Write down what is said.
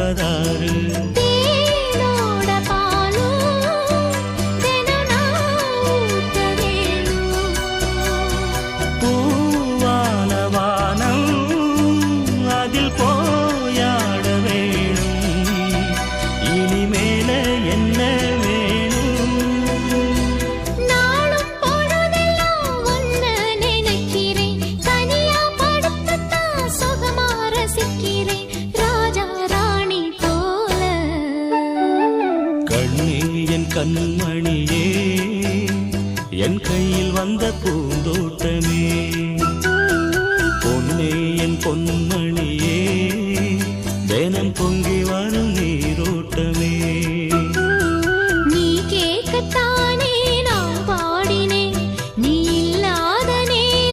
மணப்பதாறு கண்மணியே என் கையில் வந்த பூந்தோட்டமே பொன்னே என் பொன்மணியே தினம் பொங்கி வரும் நீரோட்டமே நீ கேட்கத்தான்